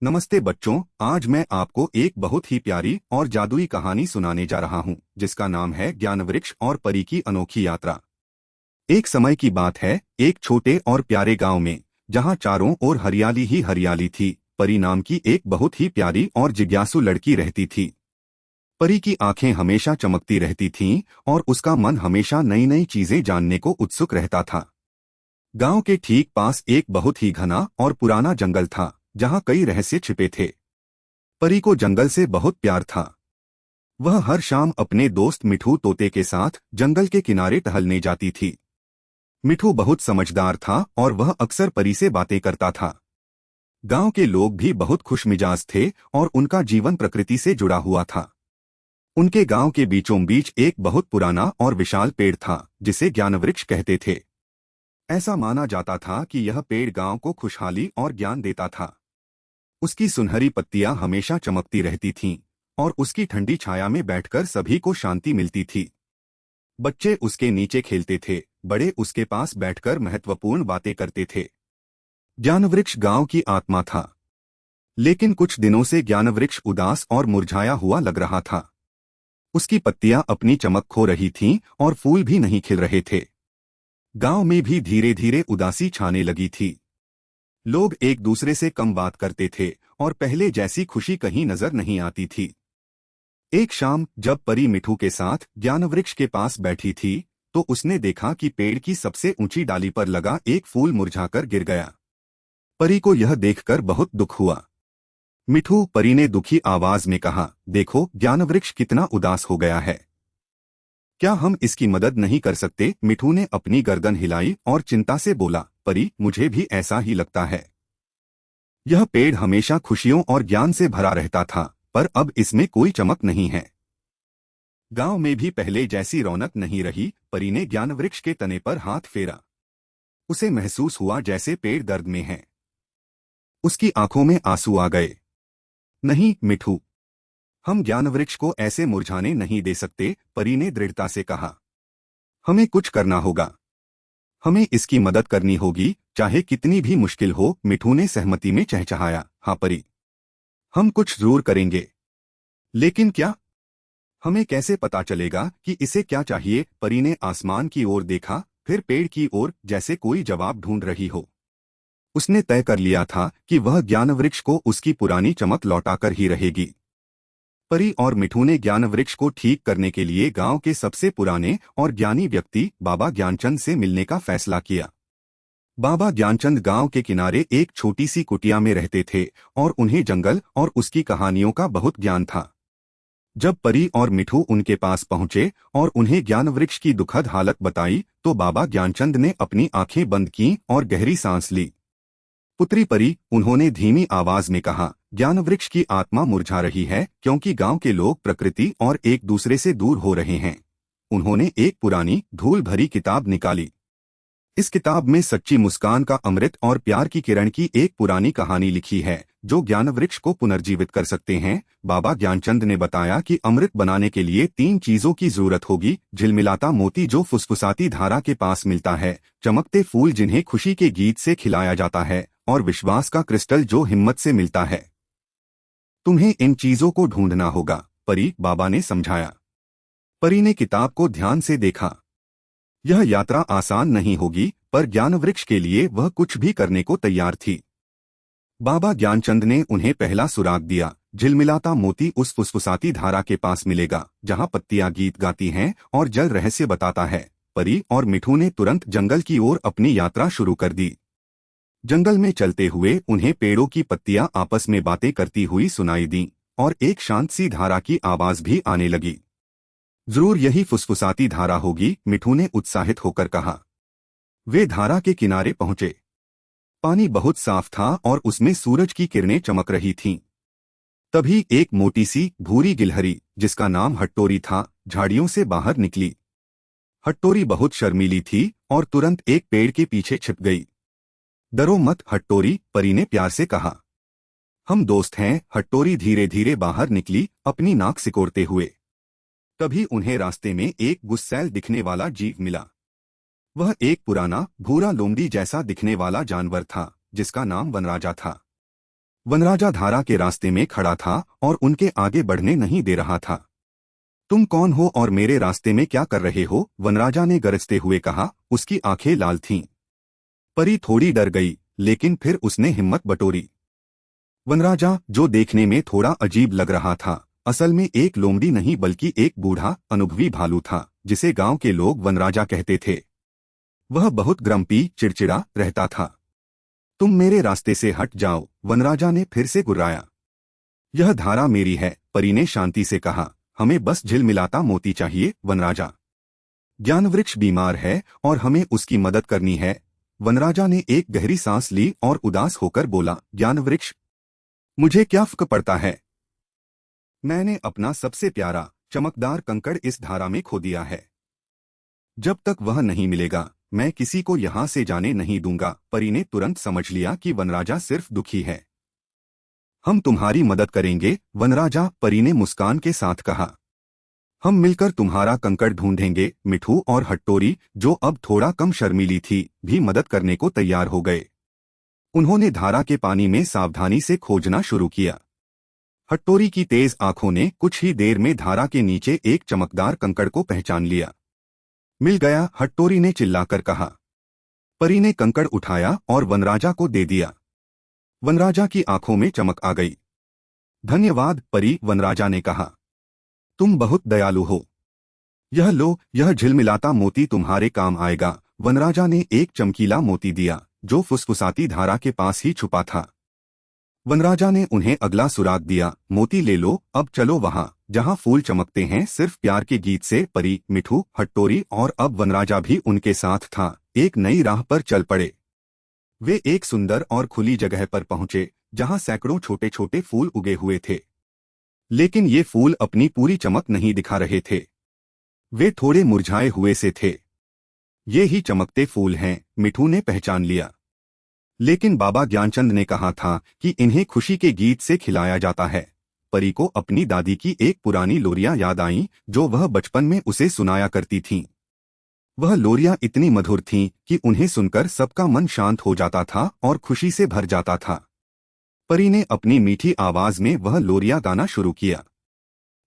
नमस्ते बच्चों, आज मैं आपको एक बहुत ही प्यारी और जादुई कहानी सुनाने जा रहा हूँ जिसका नाम है ज्ञानवृक्ष और परी की अनोखी यात्रा। एक समय की बात है, एक छोटे और प्यारे गांव में, जहाँ चारों ओर हरियाली ही हरियाली थी, परी नाम की एक बहुत ही प्यारी और जिज्ञासु लड़की रहती थी। परी की आंखें हमेशा चमकती रहती थीं और उसका मन हमेशा नई नई चीजें जानने को उत्सुक रहता था। गांव के ठीक पास एक बहुत ही घना और पुराना जंगल था जहां कई रहस्य छिपे थे। परी को जंगल से बहुत प्यार था। वह हर शाम अपने दोस्त मिठू तोते के साथ जंगल के किनारे टहलने जाती थी। मिठू बहुत समझदार था और वह अक्सर परी से बातें करता था। गांव के लोग भी बहुत खुशमिजाज थे और उनका जीवन प्रकृति से जुड़ा हुआ था। उनके गांव के बीचों बीच एक बहुत पुराना और विशाल पेड़ था जिसे ज्ञानवृक्ष कहते थे। ऐसा माना जाता था कि यह पेड़ गांव को खुशहाली और ज्ञान देता था। उसकी सुनहरी पत्तियां हमेशा चमकती रहती थीं और उसकी ठंडी छाया में बैठकर सभी को शांति मिलती थी। बच्चे उसके नीचे खेलते थे, बड़े उसके पास बैठकर महत्वपूर्ण बातें करते थे। ज्ञानवृक्ष गांव की आत्मा था। लेकिन कुछ दिनों से ज्ञानवृक्ष उदास और मुरझाया हुआ लग रहा था। उसकी पत्तियां अपनी चमक खो रही थीं और फूल भी नहीं खिल रहे थे। गांव में भी धीरे धीरे उदासी छाने लगी थी। लोग एक दूसरे से कम बात करते थे और पहले जैसी खुशी कहीं नजर नहीं आती थी। एक शाम जब परी मिठू के साथ ज्ञानवृक्ष के पास बैठी थी तो उसने देखा कि पेड़ की सबसे ऊंची डाली पर लगा एक फूल मुरझाकर गिर गया। परी को यह देखकर बहुत दुख हुआ। मिठू, परी ने दुखी आवाज में कहा, देखो ज्ञानवृक्ष कितना उदास हो गया है। क्या हम इसकी मदद नहीं कर सकते? मिठू ने अपनी गर्दन हिलाई और चिंता से बोला, परी, मुझे भी ऐसा ही लगता है। यह पेड़ हमेशा खुशियों और ज्ञान से भरा रहता था, पर अब इसमें कोई चमक नहीं है। गांव में भी पहले जैसी रौनक नहीं रही। परी ने ज्ञानवृक्ष के तने पर हाथ फेरा। उसे महसूस हुआ जैसे पेड़ दर्द में है। उसकी आंखों में आंसू आ गए। नहीं मिठू, हम ज्ञानवृक्ष को ऐसे मुरझाने नहीं दे सकते, परी ने दृढ़ता से कहा। हमें कुछ करना होगा। हमें इसकी मदद करनी होगी, चाहे कितनी भी मुश्किल हो। मिठू ने सहमति में चहचहाया, हाँ परी, हम कुछ जरूर करेंगे। लेकिन क्या? हमें कैसे पता चलेगा कि इसे क्या चाहिए? परी ने आसमान की ओर देखा, फिर पेड़ की ओर, जैसे कोई जवाब ढूंढ रही हो। उसने तय कर लिया था कि वह ज्ञानवृक्ष को उसकी पुरानी चमक लौटाकर ही रहेगी। परी और मिठू ने ज्ञानवृक्ष को ठीक करने के लिए गांव के सबसे पुराने और ज्ञानी व्यक्ति बाबा ज्ञानचंद से मिलने का फैसला किया। बाबा ज्ञानचंद गांव के किनारे एक छोटी सी कुटिया में रहते थे और उन्हें जंगल और उसकी कहानियों का बहुत ज्ञान था। जब परी और मिठू उनके पास पहुंचे और उन्हें ज्ञानवृक्ष की दुखद हालत बताई तो बाबा ज्ञानचंद ने अपनी आंखें बंद कीं और गहरी सांस ली। पुत्री परी, उन्होंने धीमी आवाज में कहा, ज्ञानवृक्ष की आत्मा मुरझा रही है क्योंकि गांव के लोग प्रकृति और एक दूसरे से दूर हो रहे हैं। उन्होंने एक पुरानी धूल भरी किताब निकाली। इस किताब में सच्ची मुस्कान का अमृत और प्यार की किरण की एक पुरानी कहानी लिखी है जो ज्ञानवृक्ष को पुनर्जीवित कर सकते हैं। बाबा ज्ञानचंद ने बताया कि अमृत बनाने के लिए 3 चीजों की जरूरत होगी: झिलमिलाता मोती जो फुसफुसाती धारा के पास मिलता है, चमकते फूल जिन्हें खुशी के गीत से खिलाया जाता है, और विश्वास का क्रिस्टल जो हिम्मत से मिलता है। तुम्हें इन चीजों को ढूंढना होगा, परी, बाबा ने समझाया। परी ने किताब को ध्यान से देखा। यह यात्रा आसान नहीं होगी, पर ज्ञानवृक्ष के लिए वह कुछ भी करने को तैयार थी। बाबा ज्ञानचंद ने उन्हें पहला सुराग दिया। झिलमिलाता मोती उस फुसफुसाती धारा के पास मिलेगा जहां पत्तियां गीत गाती हैं और जल रहस्य बताता है। परी और मिठू ने तुरंत जंगल की ओर अपनी यात्रा शुरू कर दी। जंगल में चलते हुए उन्हें पेड़ों की पत्तियां आपस में बातें करती हुई सुनाई दीं और एक शांत सी धारा की आवाज भी आने लगी। जरूर यही फुसफुसाती धारा होगी, मिठू ने उत्साहित होकर कहा। वे धारा के किनारे पहुंचे। पानी बहुत साफ था और उसमें सूरज की किरणें चमक रही थीं। तभी एक मोटी सी भूरी गिलहरी, जिसका नाम हट्टोरी था, झाड़ियों से बाहर निकली। हट्टोरी बहुत शर्मीली थी और तुरंत एक पेड़ के पीछे छिप गई। डरो मत हट्टोरी, परी ने प्यार से कहा। हम दोस्त हैं। हट्टोरी धीरे धीरे बाहर निकली, अपनी नाक सिकोड़ते हुए। तभी उन्हें रास्ते में एक गुस्सैल दिखने वाला जीव मिला। वह एक पुराना भूरा लोमड़ी जैसा दिखने वाला जानवर था जिसका नाम वनराजा था। वनराजा धारा के रास्ते में खड़ा था और उनके आगे बढ़ने नहीं दे रहा था। तुम कौन हो और मेरे रास्ते में क्या कर रहे हो? वनराजा ने गरजते हुए कहा। उसकी आंखें लाल थीं। परी थोड़ी डर गई, लेकिन फिर उसने हिम्मत बटोरी। वनराजा, जो देखने में थोड़ा अजीब लग रहा था, असल में एक लोमड़ी नहीं बल्कि एक बूढ़ा अनुभवी भालू था, जिसे गांव के लोग वनराजा कहते थे। वह बहुत ग्रम्पी, चिड़चिड़ा रहता था। तुम मेरे रास्ते से हट जाओ, वनराजा ने फिर से गुर्राया। यह धारा मेरी है, परी ने शांति से कहा। हमें बस झिलमिलाता मोती चाहिए, वनराजा। ज्ञानवृक्ष बीमार है और हमें उसकी मदद करनी है। वनराजा ने एक गहरी सांस ली और उदास होकर बोला, ज्ञानवृक्ष, मुझे क्या फर्क पड़ता है? मैंने अपना सबसे प्यारा चमकदार कंकड़ इस धारा में खो दिया है। जब तक वह नहीं मिलेगा, मैं किसी को यहां से जाने नहीं दूंगा। परी ने तुरंत समझ लिया कि वनराजा सिर्फ दुखी है। हम तुम्हारी मदद करेंगे, वनराजा, परी ने मुस्कान के साथ कहा। हम मिलकर तुम्हारा कंकड़ ढूंढेंगे। मिठू और हट्टोरी, जो अब थोड़ा कम शर्मीली थी, भी मदद करने को तैयार हो गए। उन्होंने धारा के पानी में सावधानी से खोजना शुरू किया। हट्टोरी की तेज आंखों ने कुछ ही देर में धारा के नीचे एक चमकदार कंकड़ को पहचान लिया। मिल गया, हट्टोरी ने चिल्लाकर कहा। परी ने कंकड़ उठाया और वनराजा को दे दिया। वनराजा की आंखों में चमक आ गई। धन्यवाद परी, वनराजा ने कहा। तुम बहुत दयालु हो। यह लो, यह झिलमिलाता मोती तुम्हारे काम आएगा। वनराजा ने एक चमकीला मोती दिया, जो फुसफुसाती धारा के पास ही छुपा था। वनराजा ने उन्हें अगला सुराग दिया। मोती ले लो, अब चलो वहां जहां फूल चमकते हैं सिर्फ प्यार के गीत से। परी, मिठू, हट्टोरी और अब वनराजा भी उनके साथ था, एक नई राह पर चल पड़े। वे एक सुंदर और खुली जगह पर पहुंचे, जहां सैकड़ों छोटे छोटे फूल उगे हुए थे। लेकिन ये फूल अपनी पूरी चमक नहीं दिखा रहे थे। वे थोड़े मुरझाए हुए से थे। ये ही चमकते फूल हैं, मिठू ने पहचान लिया। लेकिन बाबा ज्ञानचंद ने कहा था कि इन्हें खुशी के गीत से खिलाया जाता है। परी को अपनी दादी की एक पुरानी लोरियां याद आईं, जो वह बचपन में उसे सुनाया करती थीं। वह लोरियां इतनी मधुर थीं कि उन्हें सुनकर सबका मन शांत हो जाता था और खुशी से भर जाता था। परी ने अपनी मीठी आवाज में वह लोरियां गाना शुरू किया।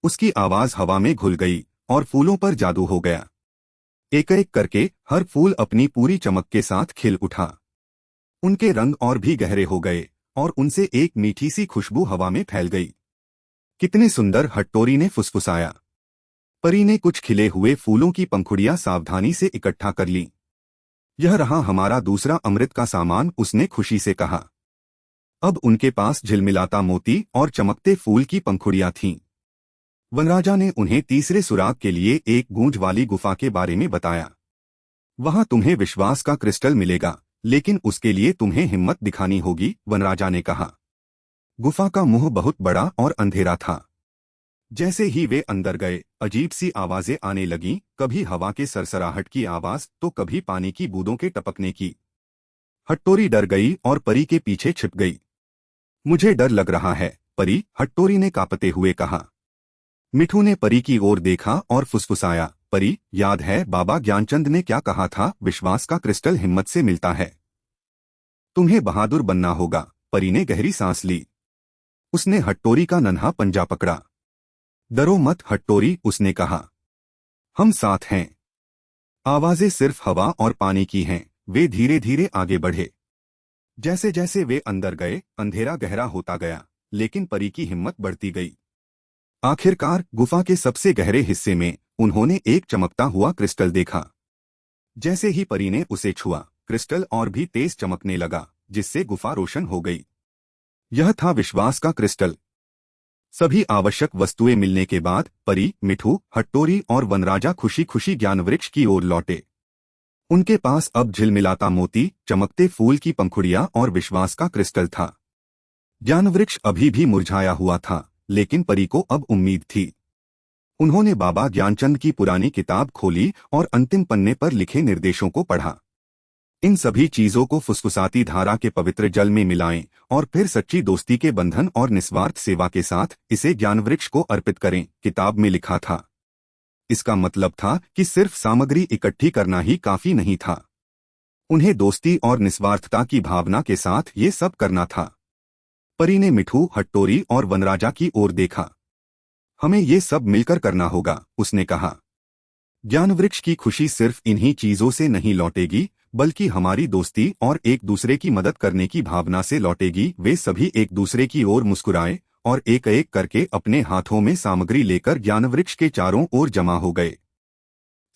उसकी आवाज हवा में घुल गई और फूलों पर जादू हो गया। एक एक करके हर फूल अपनी पूरी चमक के साथ खिल उठा। उनके रंग और भी गहरे हो गए और उनसे एक मीठी सी खुशबू हवा में फैल गई। कितने सुंदर, हट्टोरी ने फुसफुसाया। परी ने कुछ खिले हुए फूलों की पंखुड़ियां सावधानी से इकट्ठा कर लीं। यह रहा हमारा दूसरा अमृत का सामान, उसने खुशी से कहा। अब उनके पास झिलमिलाता मोती और चमकते फूल की पंखुड़ियां थीं। वनराजा ने उन्हें तीसरे सुराग के लिए एक गूंज वाली गुफा के बारे में बताया। वहां तुम्हें विश्वास का क्रिस्टल मिलेगा, लेकिन उसके लिए तुम्हें हिम्मत दिखानी होगी, वनराजा ने कहा। गुफा का मुंह बहुत बड़ा और अंधेरा था। जैसे ही वे अंदर गए, अजीब सी आवाजें आने लगीं, कभी हवा के सरसराहट की आवाज तो कभी पानी की बूंदों के टपकने की। हट्टोरी डर गई और परी के पीछे छिप गई। मुझे डर लग रहा है, परी, हट्टोरी ने कांपते हुए कहा। मिठू ने परी की ओर देखा और फुसफुसाया। परी, याद है बाबा ज्ञानचंद ने क्या कहा था? विश्वास का क्रिस्टल हिम्मत से मिलता है। तुम्हें बहादुर बनना होगा। परी ने गहरी सांस ली। उसने हट्टोरी का नन्हा पंजा पकड़ा। डरो मत हट्टोरी, उसने कहा। हम साथ हैं। आवाजें सिर्फ हवा और पानी की हैं। वे धीरे धीरे आगे बढ़े। जैसे जैसे वे अंदर गए, अंधेरा गहरा होता गया, लेकिन परी की हिम्मत बढ़ती गई। आखिरकार गुफा के सबसे गहरे हिस्से में उन्होंने एक चमकता हुआ क्रिस्टल देखा। जैसे ही परी ने उसे छुआ, क्रिस्टल और भी तेज चमकने लगा, जिससे गुफा रोशन हो गई। यह था विश्वास का क्रिस्टल। सभी आवश्यक वस्तुएं मिलने के बाद परी, मिठू, हट्टोरी और वनराजा खुशी खुशी ज्ञानवृक्ष की ओर लौटे। उनके पास अब झिलमिलाता मोती, चमकते फूल की पंखुड़ियां और विश्वास का क्रिस्टल था। ज्ञानवृक्ष अभी भी मुरझाया हुआ था, लेकिन परी को अब उम्मीद थी। उन्होंने बाबा ज्ञानचंद की पुरानी किताब खोली और अंतिम पन्ने पर लिखे निर्देशों को पढ़ा। इन सभी चीजों को फुसफुसाती धारा के पवित्र जल में मिलाएं और फिर सच्ची दोस्ती के बंधन और निस्वार्थ सेवा के साथ इसे ज्ञानवृक्ष को अर्पित करें, किताब में लिखा था। इसका मतलब था कि सिर्फ सामग्री इकट्ठी करना ही काफी नहीं था। उन्हें दोस्ती और निस्वार्थता की भावना के साथ ये सब करना था। परी ने मिठू, हट्टोरी और वनराजा की ओर देखा। हमें ये सब मिलकर करना होगा, उसने कहा। ज्ञानवृक्ष की खुशी सिर्फ इन्हीं चीजों से नहीं लौटेगी, बल्कि हमारी दोस्ती और एक दूसरे की मदद करने की भावना से लौटेगी। वे सभी एक दूसरे की ओर मुस्कुराए और एक एक करके अपने हाथों में सामग्री लेकर ज्ञानवृक्ष के चारों ओर जमा हो गए।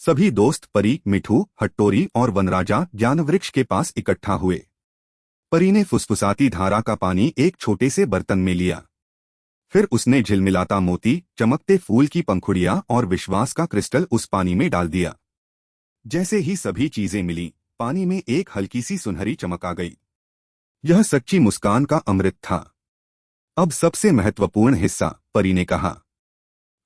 सभी दोस्त परी, मिठू, हट्टोरी और वनराजा ज्ञानवृक्ष के पास इकट्ठा हुए। परी ने फुसफुसाती धारा का पानी एक छोटे से बर्तन में लिया। फिर उसने झिलमिलाता मोती, चमकते फूल की पंखुड़ियां और विश्वास का क्रिस्टल उस पानी में डाल दिया। जैसे ही सभी चीजें मिली, पानी में एक हल्की सी सुनहरी चमक आ गई। यह सच्ची मुस्कान का अमृत था। अब सबसे महत्वपूर्ण हिस्सा, परी ने कहा।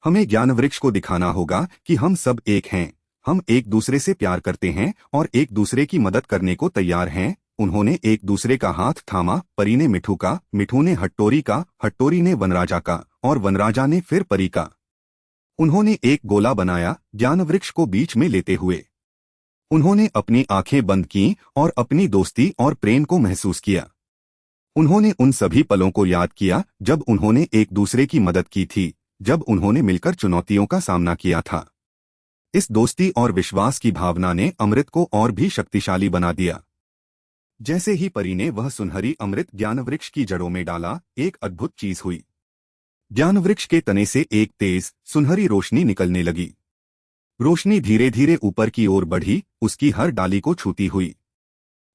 हमें ज्ञानवृक्ष को दिखाना होगा कि हम सब एक हैं। हम एक दूसरे से प्यार करते हैं और एक दूसरे की मदद करने को तैयार हैं। उन्होंने एक दूसरे का हाथ थामा। परी ने मिठू का, मिठू ने हट्टोरी का, हट्टोरी ने वनराजा का और वनराजा ने फिर परी का। उन्होंने एक गोला बनाया, ज्ञानवृक्ष को बीच में लेते हुए। उन्होंने अपनी आंखें बंद की और अपनी दोस्ती और प्रेम को महसूस किया। उन्होंने उन सभी पलों को याद किया जब उन्होंने एक दूसरे की मदद की थी, जब उन्होंने मिलकर चुनौतियों का सामना किया था। इस दोस्ती और विश्वास की भावना ने अमृत को और भी शक्तिशाली बना दिया। जैसे ही परी ने वह सुनहरी अमृत ज्ञानवृक्ष की जड़ों में डाला, एक अद्भुत चीज हुई। ज्ञानवृक्ष के तने से एक तेज, सुनहरी रोशनी निकलने लगी। रोशनी धीरे धीरे ऊपर की ओर बढ़ी, उसकी हर डाली को छूती हुई।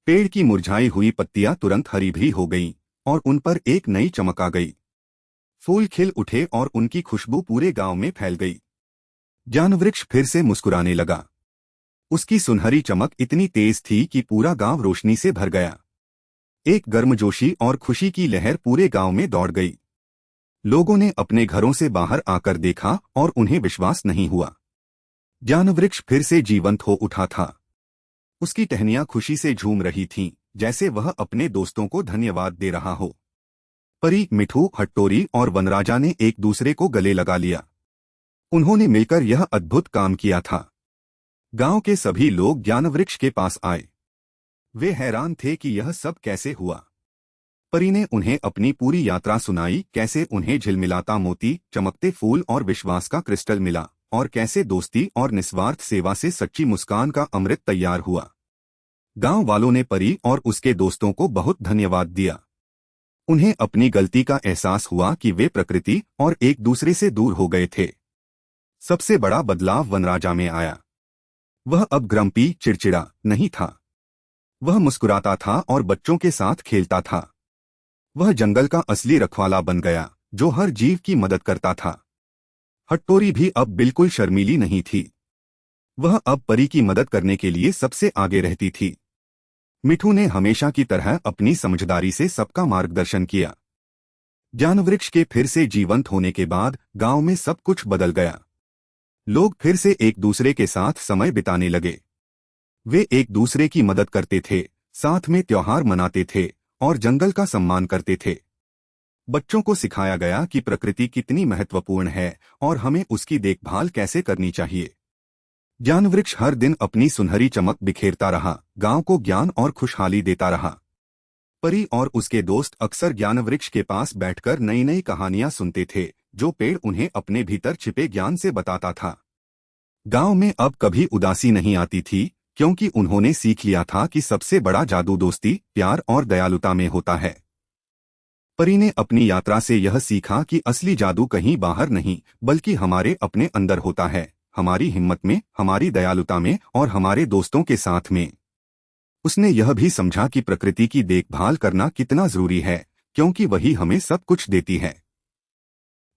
पेड़ की मुरझाई हुई पत्तियां तुरंत हरी भरी हो गईं और उन पर एक नई चमक आ गई। फूल खिल उठे और उनकी खुशबू पूरे गांव में फैल गई। ज्ञानवृक्ष फिर से मुस्कुराने लगा। उसकी सुनहरी चमक इतनी तेज थी कि पूरा गांव रोशनी से भर गया। एक गर्मजोशी और खुशी की लहर पूरे गांव में दौड़ गई। लोगों ने अपने घरों से बाहर आकर देखा और उन्हें विश्वास नहीं हुआ। ज्ञानवृक्ष फिर से जीवंत हो उठा था। उसकी टहनियां खुशी से झूम रही थीं, जैसे वह अपने दोस्तों को धन्यवाद दे रहा हो। परी, मिठू, हट्टोरी और वनराजा ने एक दूसरे को गले लगा लिया। उन्होंने मिलकर यह अद्भुत काम किया था। गांव के सभी लोग ज्ञानवृक्ष के पास आए। वे हैरान थे कि यह सब कैसे हुआ। परी ने उन्हें अपनी पूरी यात्रा सुनाई, कैसे उन्हें झिलमिलाता मोती, चमकते फूल और विश्वास का क्रिस्टल मिला, और कैसे दोस्ती और निस्वार्थ सेवा से सच्ची मुस्कान का अमृत तैयार हुआ। गांव वालों ने परी और उसके दोस्तों को बहुत धन्यवाद दिया। उन्हें अपनी गलती का एहसास हुआ कि वे प्रकृति और एक दूसरे से दूर हो गए थे। सबसे बड़ा बदलाव वनराजा में आया। वह अब ग्रम्पी, चिड़चिड़ा नहीं था। वह मुस्कुराता था और बच्चों के साथ खेलता था। वह जंगल का असली रखवाला बन गया, जो हर जीव की मदद करता था। हट्टोरी भी अब बिल्कुल शर्मीली नहीं थी। वह अब परी की मदद करने के लिए सबसे आगे रहती थी। मिठू ने हमेशा की तरह अपनी समझदारी से सबका मार्गदर्शन किया। ज्ञानवृक्ष के फिर से जीवंत होने के बाद गांव में सब कुछ बदल गया। लोग फिर से एक दूसरे के साथ समय बिताने लगे। वे एक दूसरे की मदद करते थे, साथ में त्योहार मनाते थे और जंगल का सम्मान करते थे। बच्चों को सिखाया गया कि प्रकृति कितनी महत्वपूर्ण है और हमें उसकी देखभाल कैसे करनी चाहिए। ज्ञानवृक्ष हर दिन अपनी सुनहरी चमक बिखेरता रहा, गांव को ज्ञान और खुशहाली देता रहा। परी और उसके दोस्त अक्सर ज्ञानवृक्ष के पास बैठकर नई नई कहानियां सुनते थे, जो पेड़ उन्हें अपने भीतर छिपे ज्ञान से बताता था। गांव में अब कभी उदासी नहीं आती थी, क्योंकि उन्होंने सीख लिया था कि सबसे बड़ा जादू दोस्ती, प्यार और दयालुता में होता है। परी ने अपनी यात्रा से यह सीखा कि असली जादू कहीं बाहर नहीं, बल्कि हमारे अपने अंदर होता है, हमारी हिम्मत में, हमारी दयालुता में और हमारे दोस्तों के साथ में। उसने यह भी समझा कि प्रकृति की देखभाल करना कितना जरूरी है, क्योंकि वही हमें सब कुछ देती है।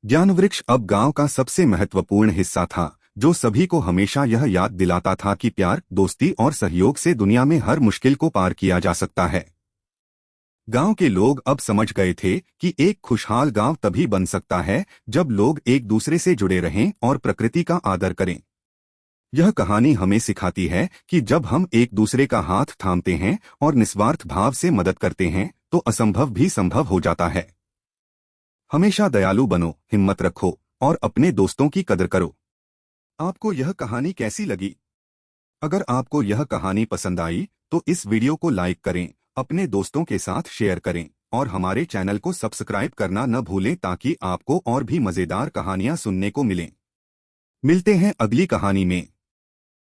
ज्ञानवृक्ष अब गांव का सबसे महत्वपूर्ण हिस्सा था, जो सभी को हमेशा यह याद दिलाता था कि प्यार, दोस्ती और सहयोग से दुनिया में हर मुश्किल को पार किया जा सकता है। गांव के लोग अब समझ गए थे कि एक खुशहाल गांव तभी बन सकता है जब लोग एक दूसरे से जुड़े रहें और प्रकृति का आदर करें। यह कहानी हमें सिखाती है कि जब हम एक दूसरे का हाथ थामते हैं और निस्वार्थ भाव से मदद करते हैं, तो असंभव भी संभव हो जाता है। हमेशा दयालु बनो, हिम्मत रखो और अपने दोस्तों की कदर करो। आपको यह कहानी कैसी लगी? अगर आपको यह कहानी पसंद आई तो इस वीडियो को लाइक करें, अपने दोस्तों के साथ शेयर करें और हमारे चैनल को सब्सक्राइब करना न भूलें ताकि आपको और भी मज़ेदार कहानियाँ सुनने को मिलें। मिलते हैं अगली कहानी में।